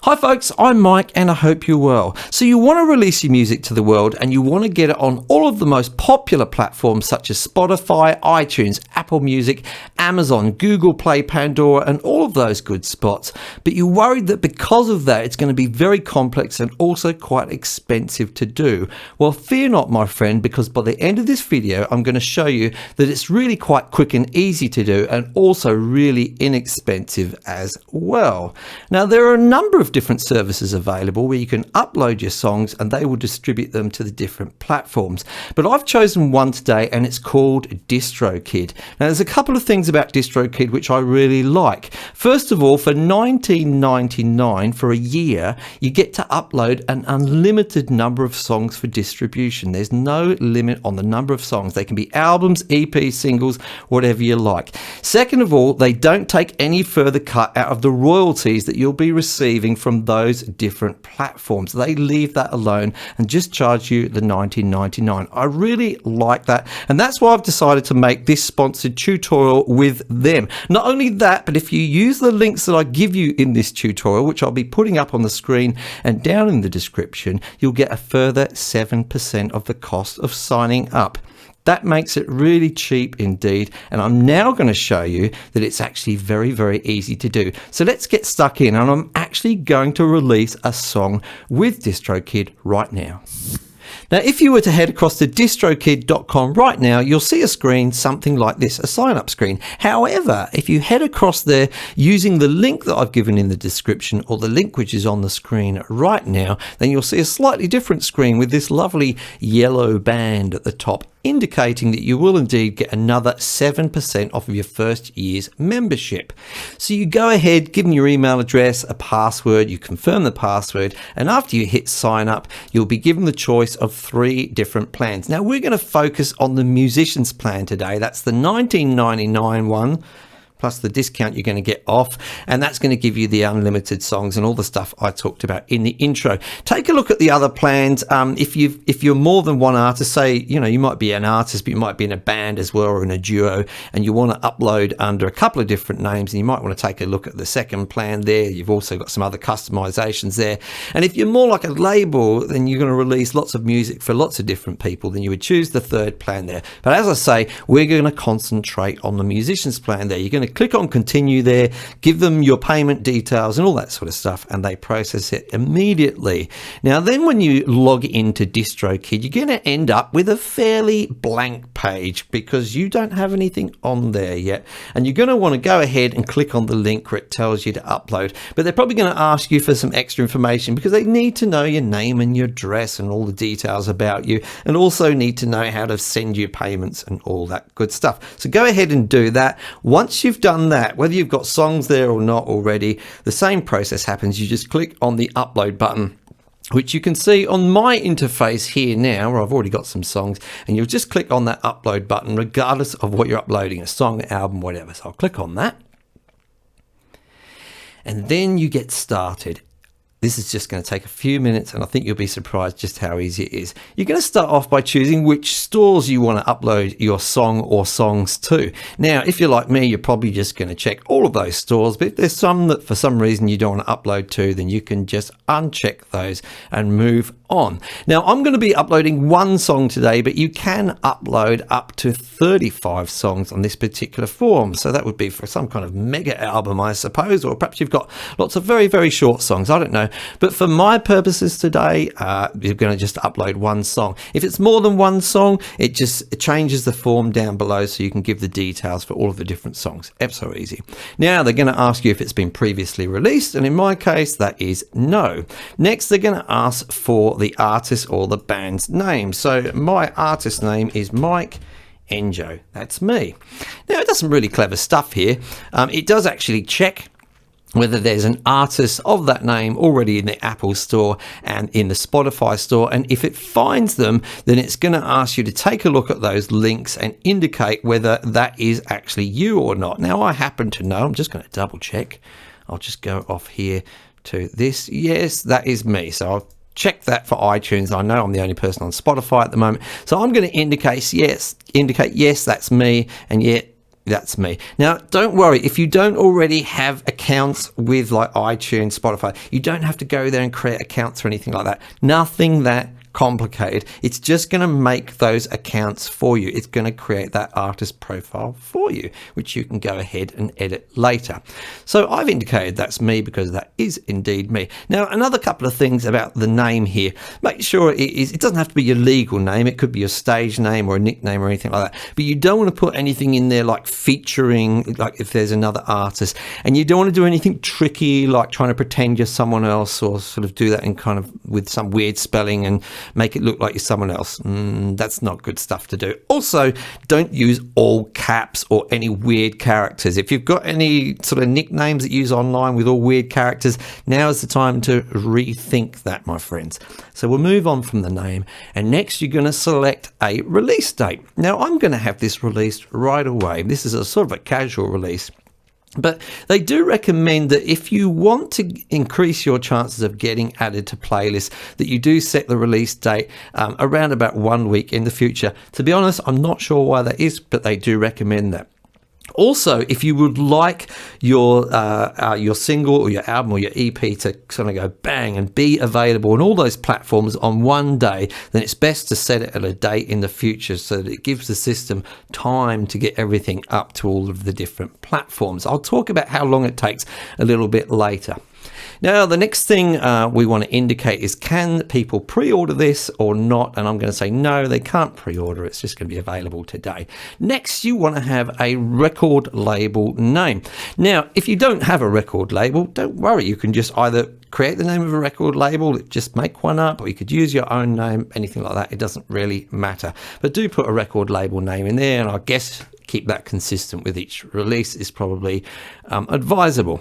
Hi folks, I'm Mike and I hope you're well. So you want to release your music to the world and you want to get it on all of the most popular platforms such as Spotify, iTunes, Apple Music, Amazon, Google Play, Pandora and all of those good spots. But you're worried that because of that it's going to be very complex and also quite expensive to do. Well, fear not my friend, because by the end of this video I'm going to show you that it's really quite quick and easy to do and also really inexpensive as well. Now there are a number of different services available where you can upload your songs and they will distribute them to the different platforms. But I've chosen one today and it's called DistroKid. Now there's a couple of things about DistroKid which I really like. First of all, for $19.99 for a year, you get to upload an unlimited number of songs for distribution. There's no limit on the number of songs. They can be albums, EPs, singles, whatever you like. Second of all, they don't take any further cut out of the royalties that you'll be receiving from those different platforms. They leave that alone and just charge you the $19.99. I really like that, and that's why I've decided to make this sponsored tutorial with them. Not only that, but if you use the links that I give you in this tutorial, which I'll be putting up on the screen and down in the description, you'll get a further 7% of the cost of signing up. That makes it really cheap indeed, and I'm now going to show you that it's actually very, very easy to do. So let's get stuck in, and I'm actually going to release a song with DistroKid right now. Now, if you were to head across to distrokid.com right now, you'll see a screen something like this, a sign-up screen. However, if you head across there using the link that I've given in the description or the link which is on the screen right now, then you'll see a slightly different screen with this lovely yellow band at the top, indicating that you will indeed get another 7% off of your first year's membership. So you go ahead, give them your email address, a password, you confirm the password, and after you hit sign up, you'll be given the choice of 3 different plans. Now we're going to focus on the musician's plan today. That's the $19.99 one, plus the discount you're going to get off, and that's going to give you the unlimited songs and all the stuff I talked about in the intro. Take a look at the other plans. If you're more than one artist, say you might be an artist but you might be in a band as well or in a duo, and you want to upload under a couple of different names, and you might want to take a look at the second plan there. You've also got some other customizations there. And if you're more like a label, then you're going to release lots of music for lots of different people, then you would choose the third plan there. But as I say, we're going to concentrate on the musician's plan there. You're going to click on continue there, give them your payment details and all that sort of stuff, and they process it immediately. Now then, when you log into DistroKid, you're going to end up with a fairly blank page because you don't have anything on there yet, and you're going to want to go ahead and click on the link where it tells you to upload. But they're probably going to ask you for some extra information because they need to know your name and your address and all the details about you, and also need to know how to send you payments and all that good stuff. So go ahead and do that. Once you've done that, whether you've got songs there or not already, the same process happens. You just click on the upload button, which you can see on my interface here now, where I've already got some songs, and you'll just click on that upload button regardless of what you're uploading, a song, an album, whatever. So I'll click on that, and then you get started. This is just going to take a few minutes, and I think you'll be surprised just how easy it is. You're going to start off by choosing which stores you want to upload your song or songs to. Now, if you're like me, you're probably just going to check all of those stores, but if there's some that for some reason you don't want to upload to, then you can just uncheck those and move on. Now, I'm going to be uploading one song today, but you can upload up to 35 songs on this particular form. So that would be for some kind of mega album, I suppose, or perhaps you've got lots of very, very short songs. I don't know. But for my purposes today, you're going to just upload one song. If it's more than one song, it just changes the form down below so you can give the details for all of the different songs. Ever so easy. Now they're going to ask you if it's been previously released, and in my case that is no. Next they're going to ask for the artist or the band's name. So my artist name is Mike Enjo. That's me. Now it does some really clever stuff here. It does actually check whether there's an artist of that name already in the Apple store and in the Spotify store, and if it finds them, then it's going to ask you to take a look at those links and indicate whether that is actually you or not. Now I happen to know, I'm just going to double check. I'll just go off here to this. Yes, that is me. So I'll check that for iTunes. I know I'm the only person on Spotify at the moment, so I'm going to indicate yes, that's me, and yet that's me. Now, don't worry, if you don't already have accounts with like iTunes, Spotify, you don't have to go there and create accounts or anything like that. Nothing that complicated. It's just going to make those accounts for you. It's going to create that artist profile for you, which you can go ahead and edit later. So I've indicated that's me because that is indeed me. Now, another couple of things about the name here. Make sure it doesn't have to be your legal name. It could be your stage name or a nickname or anything like that. But you don't want to put anything in there like featuring, like if there's another artist. And you don't want to do anything tricky like trying to pretend you're someone else or sort of do that in kind of with some weird spelling and make it look like you're someone else. That's not good stuff to do. Also, don't use all caps or any weird characters. If you've got any sort of nicknames that you use online with all weird characters, now is the time to rethink that, my friends. So we'll move on from the name, and next you're going to select a release date. Now I'm going to have this released right away. This is a sort of a casual release. But they do recommend that if you want to increase your chances of getting added to playlists, that you do set the release date around about 1 week in the future. To be honest, I'm not sure why that is, but they do recommend that. Also, if you would like your single or your album or your EP to kind of go bang and be available on all those platforms on one day, then it's best to set it at a date in the future so that it gives the system time to get everything up to all of the different platforms. I'll talk about how long it takes a little bit later. Now, the next thing we want to indicate is, can people pre-order this or not? And I'm going to say no, they can't pre-order. It's just going to be available today. Next, you want to have a record label name. Now, if you don't have a record label, don't worry. You can just either create the name of a record label, just make one up, or you could use your own name, anything like that. It doesn't really matter. But do put a record label name in there, and I guess keep that consistent with each release is probably advisable.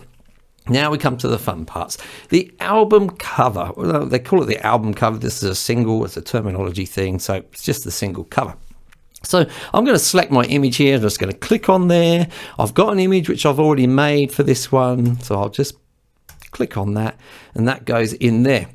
Now we come to the fun parts. The album cover. Well, they call it the album cover. This is a single. It's a terminology thing. So it's just the single cover. So I'm going to select my image here. I'm just going to click on there. I've got an image which I've already made for this one. So I'll just click on that and that goes in there.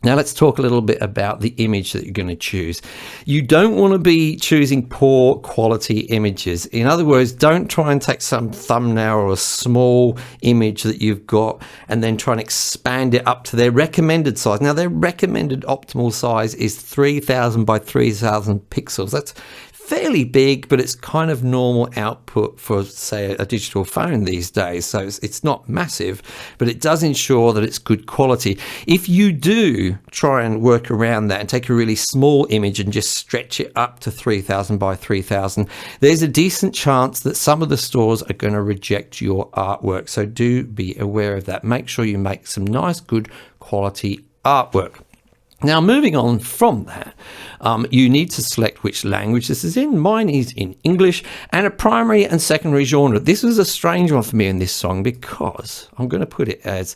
Now let's talk a little bit about the image that you're going to choose. You don't want to be choosing poor quality images. In other words, don't try and take some thumbnail or a small image that you've got and then try and expand it up to their recommended size. Now their recommended optimal size is 3000 by 3000 pixels. That's fairly big, but it's kind of normal output for, say, a digital phone these days. So it's not massive, but it does ensure that it's good quality. If you do try and work around that and take a really small image and just stretch it up to 3000 by 3000, there's a decent chance that some of the stores are going to reject your artwork. So do be aware of that. Make sure you make some nice, good quality artwork. Now, moving on from that, you need to select which language this is in. Mine is in English, and a primary and secondary genre. This was a strange one for me in this song because I'm going to put it as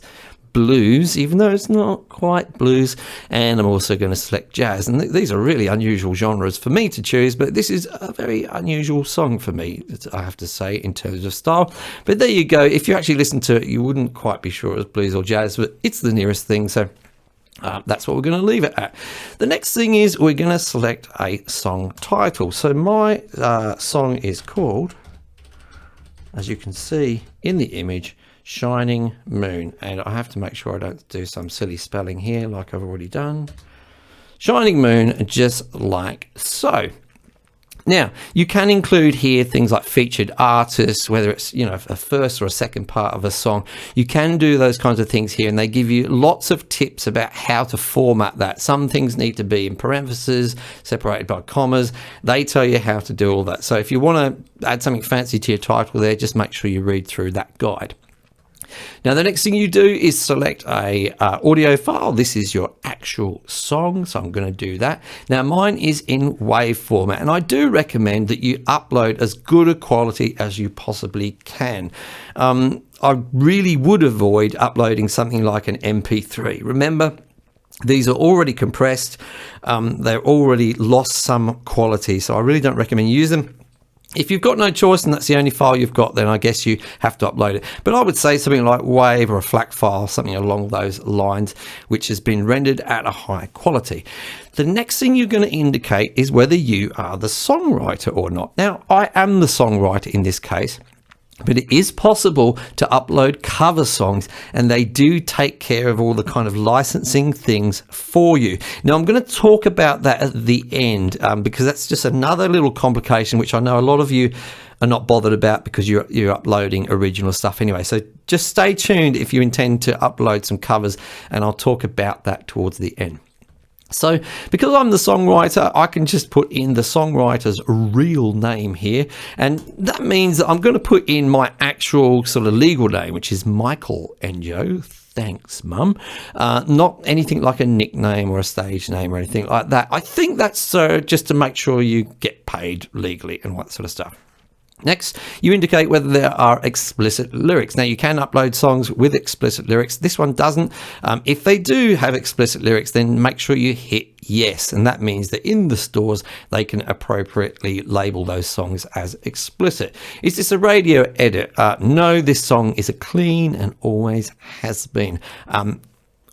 blues, even though it's not quite blues, and I'm also going to select jazz. And these are really unusual genres for me to choose, but this is a very unusual song for me, I have to say, in terms of style. But there you go. If you actually listen to it, you wouldn't quite be sure it was blues or jazz, but it's the nearest thing, so that's what we're going to leave it at. The next thing is we're going to select a song title. So my song is called, as you can see in the image, Shining Moon. And I have to make sure I don't do some silly spelling here like I've already done. Shining Moon, just like so. Now, you can include here things like featured artists, whether it's, you know, a first or a second part of a song. You can do those kinds of things here, and they give you lots of tips about how to format that. Some things need to be in parentheses, separated by commas. They tell you how to do all that. So if you want to add something fancy to your title there, just make sure you read through that guide. Now, the next thing you do is select a audio file. This is your actual song, so I'm going to do that. Now, mine is in WAV format, and I do recommend that you upload as good a quality as you possibly can. I really would avoid uploading something like an MP3. Remember, these are already compressed. They've already lost some quality, so I really don't recommend using them. If you've got no choice and that's the only file you've got, then I guess you have to upload it. But I would say something like WAV or a FLAC file, something along those lines, which has been rendered at a high quality. The next thing you're going to indicate is whether you are the songwriter or not. Now, I am the songwriter in this case, but it is possible to upload cover songs, and they do take care of all the kind of licensing things for you. Now, I'm going to talk about that at the end because that's just another little complication, which I know a lot of you are not bothered about because you're uploading original stuff anyway. So just stay tuned if you intend to upload some covers, and I'll talk about that towards the end. So because I'm the songwriter, I can just put in the songwriter's real name here. And that means that I'm going to put in my actual sort of legal name, which is Michael Enjo. Thanks, Mum. Not anything like a nickname or a stage name or anything like that. I think that's just to make sure you get paid legally and all that sort of stuff. Next, you indicate whether there are explicit lyrics. Now, you can upload songs with explicit lyrics. This one doesn't. If they do have explicit lyrics, then make sure you hit yes. And that means that in the stores, they can appropriately label those songs as explicit. Is this a radio edit? No, this song is a clean and always has been.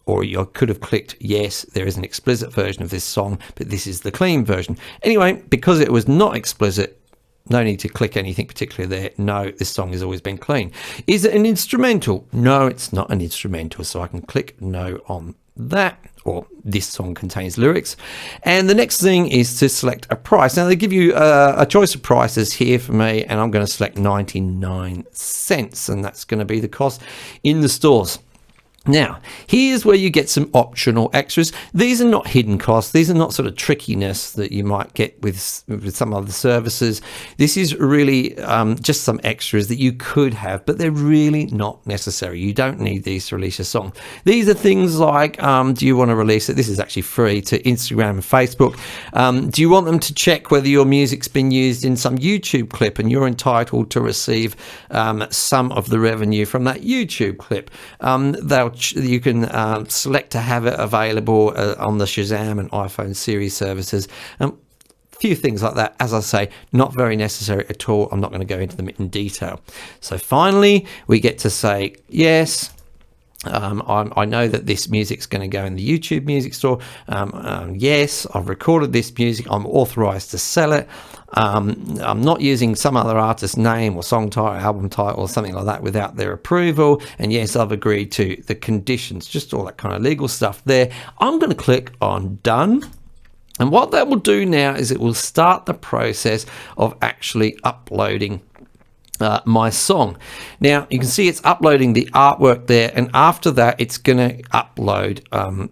Or you could have clicked yes, there is an explicit version of this song, but this is the clean version. Anyway, because it was not explicit, no need to click anything particular there. No, this song has always been clean. Is it an instrumental? No, it's not an instrumental. So I can click no on that, or this song contains lyrics. And the next thing is to select a price. Now they give you a choice of prices here for me, and I'm going to select 99 cents, and that's going to be the cost in the stores. Now, here's where you get some optional extras. These are not hidden costs. These are not sort of trickiness that you might get with some other services. This is really just some extras that you could have, but they're really not necessary. You don't need these to release your song. These are things like, do you want to release it? This is actually free to Instagram and Facebook. Do you want them to check whether your music's been used in some YouTube clip and you're entitled to receive some of the revenue from that YouTube clip? You can select to have it available on the Shazam and iPhone series services. Few things like that. As I say, not very necessary at all. I'm not going to go into them in detail. So finally, we get to say yes. I know that this music's going to go in the YouTube music store. Yes, I've recorded this music. I'm authorized to sell it. I'm not using some other artist's name or song title, album title, or something like that without their approval. And yes, I've agreed to the conditions, just all that kind of legal stuff there. I'm going to click on done. And what that will do now is it will start the process of actually uploading my song. Now you can see it's uploading the artwork there, and after that it's going to upload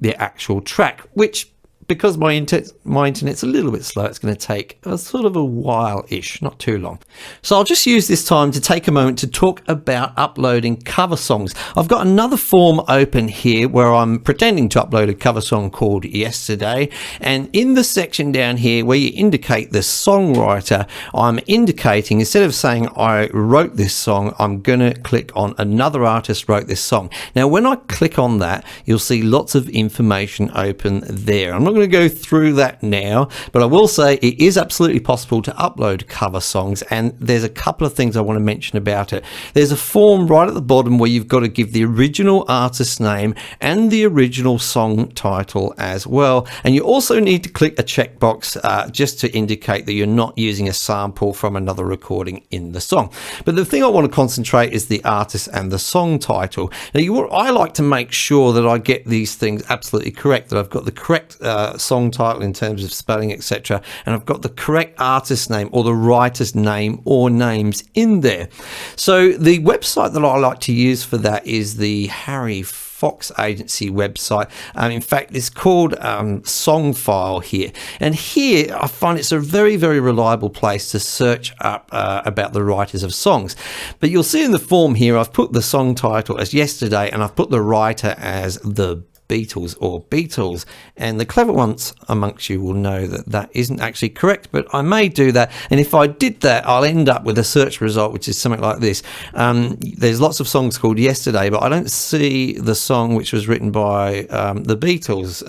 the actual track, which, because my internet's a little bit slow, it's going to take a sort of a while-ish, not too long. So I'll just use this time to take a moment to talk about uploading cover songs. I've got another form open here where I'm pretending to upload a cover song called Yesterday. And in the section down here where you indicate the songwriter, I'm indicating, instead of saying I wrote this song, I'm going to click on another artist wrote this song. Now, when I click on that, you'll see lots of information open there. I'm not going to go through that now, but I will say it is absolutely possible to upload cover songs, and there's a couple of things I want to mention about it. There's a form right at the bottom where you've got to give the original artist name and the original song title as well, and you also need to click a checkbox just to indicate that you're not using a sample from another recording in the song. But the thing I want to concentrate is the artist and the song title. Now, I like to make sure that I get these things absolutely correct, that I've got the correct song title in terms of spelling, etc., and I've got the correct artist name or the writer's name or names in there. So the website that I like to use for that is the Harry Fox Agency website. In fact, it's called Songfile here, and here I find it's a very, very reliable place to search up about the writers of songs. But you'll see in the form here I've put the song title as Yesterday, and I've put the writer as The Beatles or Beatles. And the clever ones amongst you will know that that isn't actually correct, but I may do that. And if I did that, I'll end up with a search result, which is something like this. There's lots of songs called Yesterday, but I don't see the song which was written by the Beatles,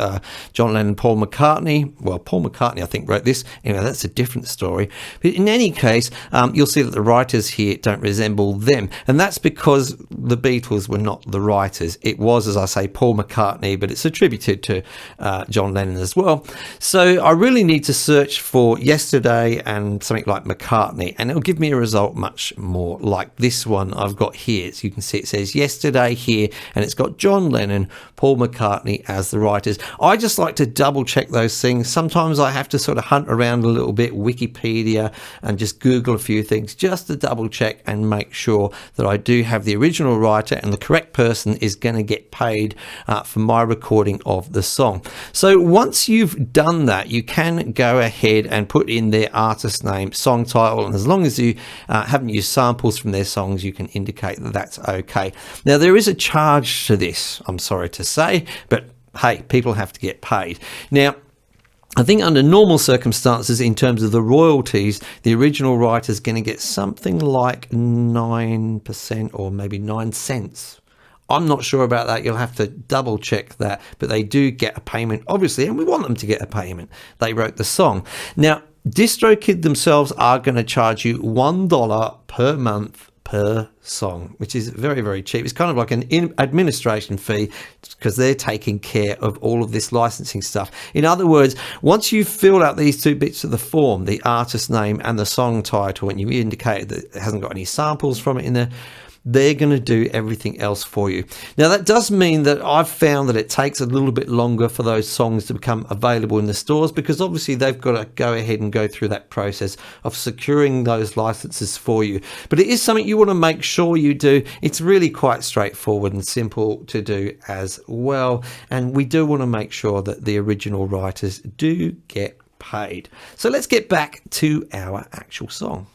John Lennon, Paul McCartney. Well, Paul McCartney, I think, wrote this. Anyway, that's a different story. But in any case, you'll see that the writers here don't resemble them. And that's because the Beatles were not the writers. It was, as I say, Paul McCartney, but it's attributed to John Lennon as well. So I really need to search for Yesterday and something like McCartney, and it'll give me a result much more like this one I've got here. So you can see it says Yesterday here, and it's got John Lennon, Paul McCartney as the writers. I just like to double check those things. Sometimes I have to sort of hunt around a little bit, Wikipedia, and just Google a few things just to double check and make sure that I do have the original writer and the correct person is going to get paid for my recording of the song. So once you've done that, you can go ahead and put in their artist name, song title, and as long as you haven't used samples from their songs, you can indicate that that's okay. Now, there is a charge to this, I'm sorry to say, but hey, people have to get paid. Now, I think under normal circumstances, in terms of the royalties, the original writer is going to get something like 9% or maybe 9 cents. I'm not sure about that. You'll have to double check that, but they do get a payment, obviously, and we want them to get a payment. They wrote the song. Now, DistroKid themselves are going to charge you $1 per month per song, which is very, very cheap. It's kind of like an administration fee because they're taking care of all of this licensing stuff. In other words, once you've filled out these two bits of the form, the artist name and the song title, and you indicate that it hasn't got any samples from it in there, they're going to do everything else for you. Now, that does mean that I've found that it takes a little bit longer for those songs to become available in the stores, because obviously they've got to go ahead and go through that process of securing those licenses for you. But it is something you want to make sure you do. It's really quite straightforward and simple to do as well. And we do want to make sure that the original writers do get paid. So let's get back to our actual song.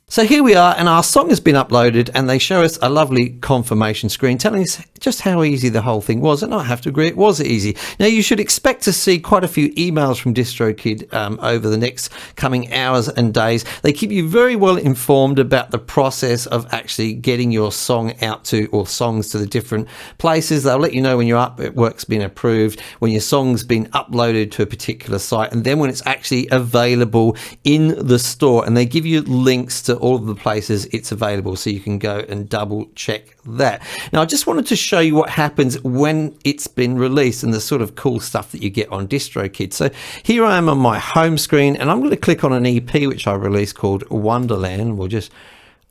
So here we are, and our song has been uploaded, and they show us a lovely confirmation screen telling us just how easy the whole thing was. And I have to agree, it was easy. Now, you should expect to see quite a few emails from DistroKid over the next coming hours and days. They keep you very well informed about the process of actually getting your song out to, or songs to, the different places. They'll let you know when your artwork's been approved, when your song's been uploaded to a particular site, and then when it's actually available in the store. And they give you links to all of the places it's available, so you can go and double check that. Now, I just wanted to show you what happens when it's been released and the sort of cool stuff that you get on DistroKid. So here I am on my home screen, and I'm going to click on an EP which I released called Wonderland. We'll just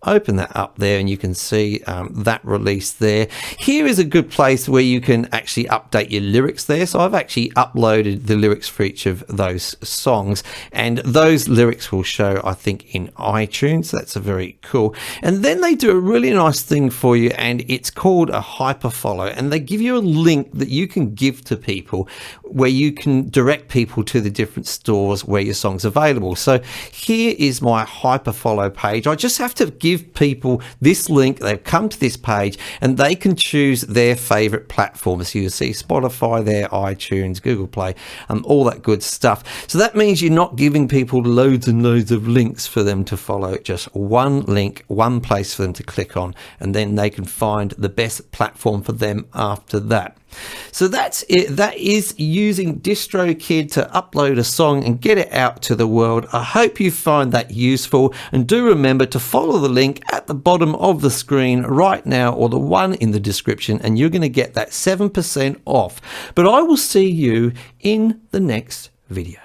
open that up there, and you can see that release there. Here is a good place where you can actually update your lyrics there. So I've actually uploaded the lyrics for each of those songs, and those lyrics will show, I think, in iTunes. That's a very cool. And then they do a really nice thing for you, and it's called a hyperfollow, and they give you a link that you can give to people where you can direct people to the different stores where your song's available. So here is my hyperfollow page. I just have to give people this link. They've come to this page and they can choose their favorite platforms. So you'll see Spotify there, iTunes, Google Play, all that good stuff. So that means you're not giving people loads and loads of links for them to follow. Just one link, one place for them to click on, and then they can find the best platform for them after that. So that's it. That is using DistroKid to upload a song and get it out to the world. I hope you find that useful, and do remember to follow the link at the bottom of the screen right now, or the one in the description, and you're going to get that 7% off. But I will see you in the next video.